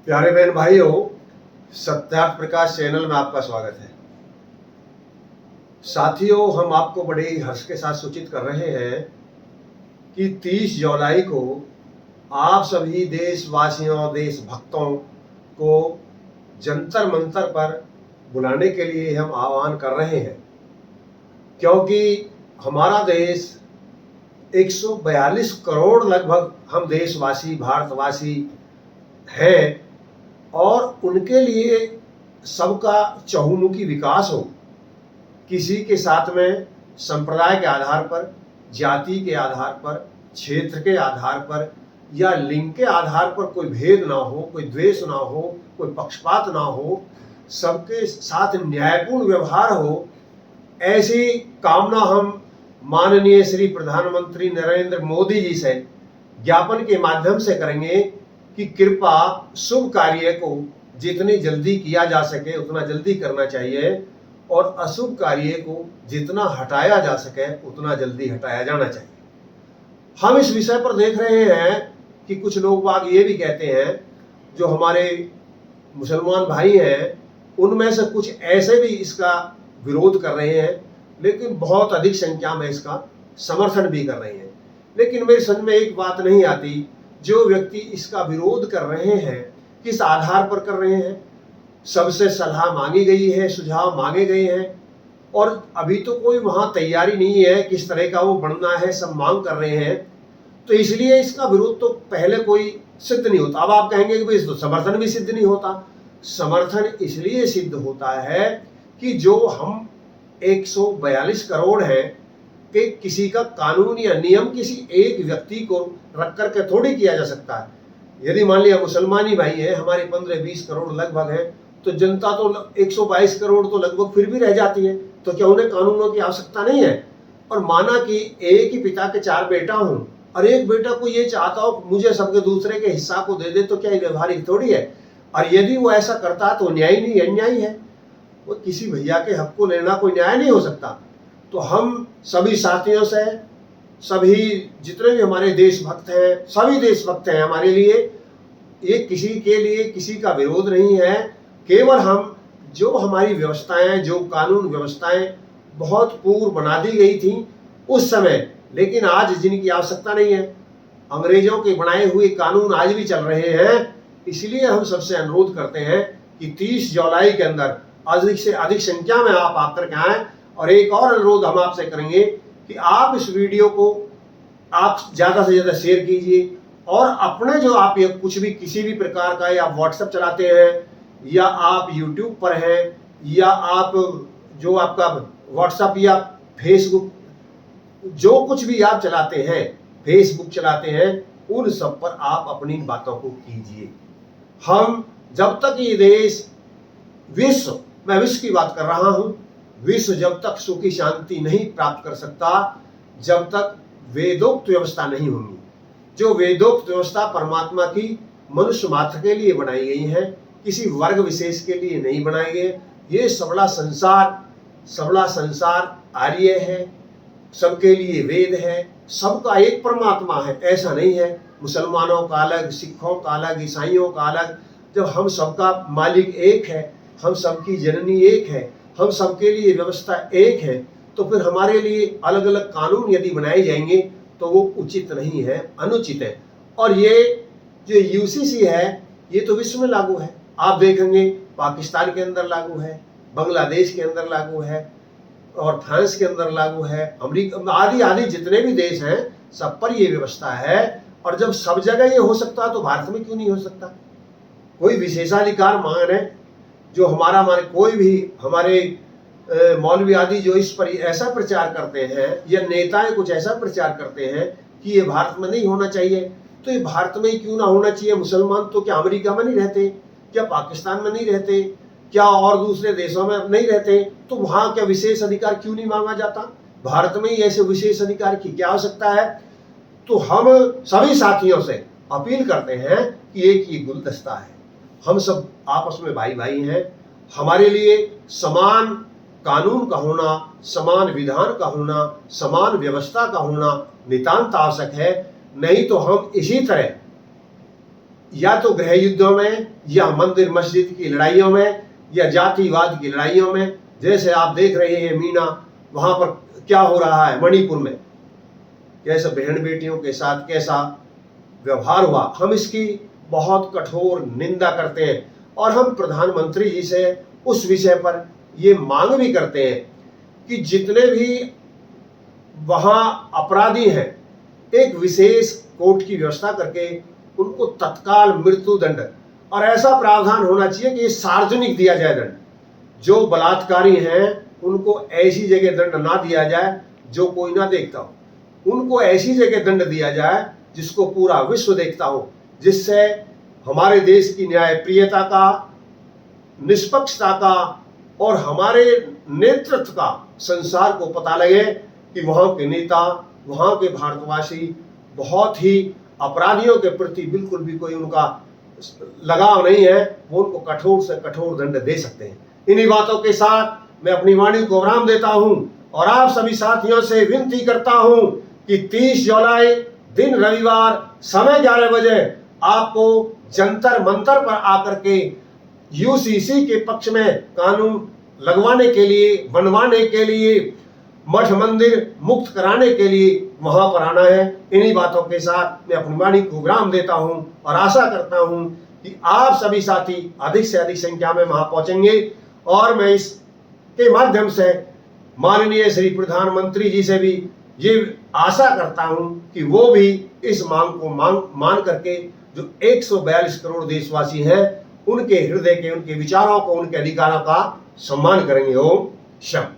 प्यारे बहन भाइयों, सत्यार्थ प्रकाश चैनल में आपका स्वागत है। साथियों, हम आपको बड़े ही हर्ष के साथ सूचित कर रहे हैं कि 30 जुलाई को आप सभी देशवासियों, देशभक्तों को जंतर मंतर पर बुलाने के लिए हम आह्वान कर रहे हैं, क्योंकि हमारा देश 142 करोड़ लगभग हम देशवासी, भारतवासी हैं और उनके लिए सबका चहुमुखी विकास हो। किसी के साथ में संप्रदाय के आधार पर, जाति के आधार पर, क्षेत्र के आधार पर या लिंग के आधार पर कोई भेद ना हो, कोई द्वेष ना हो, कोई पक्षपात ना हो, सबके साथ न्यायपूर्ण व्यवहार हो, ऐसी कामना हम माननीय श्री प्रधानमंत्री नरेंद्र मोदी जी से ज्ञापन के माध्यम से करेंगे कि कृपा शुभ कार्य को जितनी जल्दी किया जा सके उतना जल्दी करना चाहिए और अशुभ कार्य को जितना हटाया जा सके उतना जल्दी हटाया जाना चाहिए। हम इस विषय पर देख रहे हैं कि कुछ लोग बाग ये भी कहते हैं, जो हमारे मुसलमान भाई हैं उनमें से कुछ ऐसे भी इसका विरोध कर रहे हैं, लेकिन बहुत अधिक संख्या में इसका समर्थन भी कर रहे हैं। लेकिन मेरे समझ में एक बात नहीं आती, जो व्यक्ति इसका विरोध कर रहे हैं किस आधार पर कर रहे हैं। सबसे सलाह मांगी गई है, सुझाव मांगे गए हैं और अभी तो कोई वहां तैयारी नहीं है किस तरह का वो बनना है, सब मांग कर रहे हैं, तो इसलिए इसका विरोध तो पहले कोई सिद्ध नहीं होता। अब आप कहेंगे कि भाई तो समर्थन भी सिद्ध नहीं होता। समर्थन इसलिए सिद्ध होता है कि जो हम 142 करोड़ हैं कि किसी का कानून या नियम किसी एक व्यक्ति को रख करके थोड़ी किया जा सकता है। यदि मान लिया मुसलमानी भाई है, हमारे 15-20 करोड़ लगभग है, तो जनता तो 122 करोड़ तो लगभग फिर भी रह जाती है, तो क्या उन्हें कानूनों की आवश्यकता नहीं है? और माना कि एक ही पिता के 4 बेटा हों और एक बेटा को ये चाहता हो मुझे सबके दूसरे के हिस्सा को दे दे, तो क्या ये व्यवहारिक थोड़ी है? और यदि वो ऐसा करता तो न्याय नहीं, अन्याय है। वो किसी भैया के हक को लेना कोई न्याय नहीं हो सकता। तो हम सभी साथियों से, सभी जितने भी हमारे देशभक्त हैं, सभी देशभक्त हैं हमारे लिए, ये किसी के लिए किसी का विरोध नहीं है। केवल हम जो हमारी व्यवस्थाएं, जो कानून व्यवस्थाएं बहुत पूर्व बना दी गई थी उस समय, लेकिन आज जिनकी आवश्यकता नहीं है, अंग्रेजों के बनाए हुए कानून आज भी चल रहे हैं। इसलिए हम सबसे अनुरोध करते हैं कि 30 जुलाई के अंदर अधिक से अधिक संख्या में आप आकर के आए। और एक और अनुरोध हम आपसे करेंगे कि आप इस वीडियो को आप ज्यादा से ज्यादा शेयर कीजिए और अपने जो आप ये कुछ भी किसी भी प्रकार का, या व्हाट्सएप चलाते हैं या आप यूट्यूब पर हैं या आप जो आपका व्हाट्सएप या फेसबुक, जो कुछ भी आप चलाते हैं, फेसबुक चलाते हैं, उन सब पर आप अपनी बातों को कीजिए। हम जब तक ये देश विश्व, मैं विश्व की बात कर रहा हूं, विश्व जब तक सुखी शांति नहीं प्राप्त कर सकता जब तक वेदोक्त व्यवस्था नहीं होगी। जो वेदोक्त व्यवस्था परमात्मा की मनुष्य मात्र के लिए बनाई गई है, किसी वर्ग विशेष के लिए नहीं बनाई गई। ये सबला संसार आर्य है, सबके लिए वेद है, सबका एक परमात्मा है, ऐसा नहीं है मुसलमानों का अलग, सिखों का अलग, ईसाइयों का अलग। जब हम सबका मालिक एक है, हम सबकी जननी एक है, हम सबके लिए व्यवस्था एक है, तो फिर हमारे लिए अलग अलग कानून यदि बनाए जाएंगे तो वो उचित नहीं है, अनुचित है। और ये जो यूसीसी है ये तो विश्व में लागू है। आप देखेंगे पाकिस्तान के अंदर लागू है, बांग्लादेश के अंदर लागू है और फ्रांस के अंदर लागू है, अमेरिका आदि आदि जितने भी देश हैं सब पर ये व्यवस्था है। और जब सब जगह ये हो सकता तो भारत में क्यों नहीं हो सकता? कोई विशेषाधिकार मांग, जो हमारा कोई भी हमारे मौलवी आदि जो इस पर ऐसा प्रचार करते हैं या नेताएं कुछ ऐसा प्रचार करते हैं कि ये भारत में नहीं होना चाहिए, तो ये भारत में ही क्यों ना होना चाहिए? मुसलमान तो क्या अमेरिका में नहीं रहते, क्या पाकिस्तान में नहीं रहते, क्या और दूसरे देशों में नहीं रहते? तो वहां क्या विशेष अधिकार क्यों नहीं मांगा जाता? भारत में ही ऐसे विशेष अधिकार की क्या आवश्यकता है? तो हम सभी साथियों से अपील करते हैं कि एक ही गुलदस्ता है, हम सब आपस में भाई भाई हैं। हमारे लिए समान कानून का होना, समान विधान का होना, समान व्यवस्था का होना नितांत आवश्यक है। नहीं तो हम इसी तरह या तो गृह युद्धों में, या मंदिर मस्जिद की लड़ाइयों में, या जातिवाद की लड़ाइयों में। जैसे आप देख रहे हैं मीना, वहां पर क्या हो रहा है मणिपुर में, कैसे बहन बेटियों के साथ कैसा व्यवहार हुआ। हम इसकी बहुत कठोर निंदा करते हैं और हम प्रधानमंत्री जी से उस विषय पर ये मांग भी करते हैं कि जितने भी वहां अपराधी हैं, एक विशेष कोर्ट की व्यवस्था करके उनको तत्काल मृत्यु दंड, और ऐसा प्रावधान होना चाहिए कि ये सार्वजनिक दिया जाए दंड। जो बलात्कारी हैं उनको ऐसी जगह दंड ना दिया जाए जो कोई ना देखता हो, उनको ऐसी जगह दंड दिया जाए जिसको पूरा विश्व देखता हो, जिससे हमारे देश की न्यायप्रियता का, निष्पक्षता का और हमारे नेतृत्व का संसार को पता लगे कि वहां के नेता, वहां के भारतवासी बहुत ही अपराधियों के प्रति बिल्कुल भी कोई उनका लगाव नहीं है, वो उनको कठोर से कठोर दंड दे सकते हैं। इन्हीं बातों के साथ मैं अपनी वाणी को विराम देता हूं और आप सभी साथियों से विनती करता हूं कि 30 जुलाई दिन रविवार समय 11 बजे आपको जंतर मंतर पर आकर के यूसीसी के पक्ष में कानून लगवाने के लिए, बनवाने के लिए, मठ मंदिर मुक्त कराने के लिए वहां पर आना है। इन्हीं बातों के साथ मैं अपनी वाणी को विराम देता हूं और आशा करता हूं कि आप सभी साथी अधिक से अधिक संख्या में वहां पहुंचेंगे और मैं इसके माध्यम से माननीय श्री प्रधानमंत्री जी से भी ये आशा करता हूं कि वो भी इस मांग को मान करके जो 142 करोड़ देशवासी हैं उनके हृदय के, उनके विचारों को, उनके अधिकारों का सम्मान करेंगे। ओम शांति।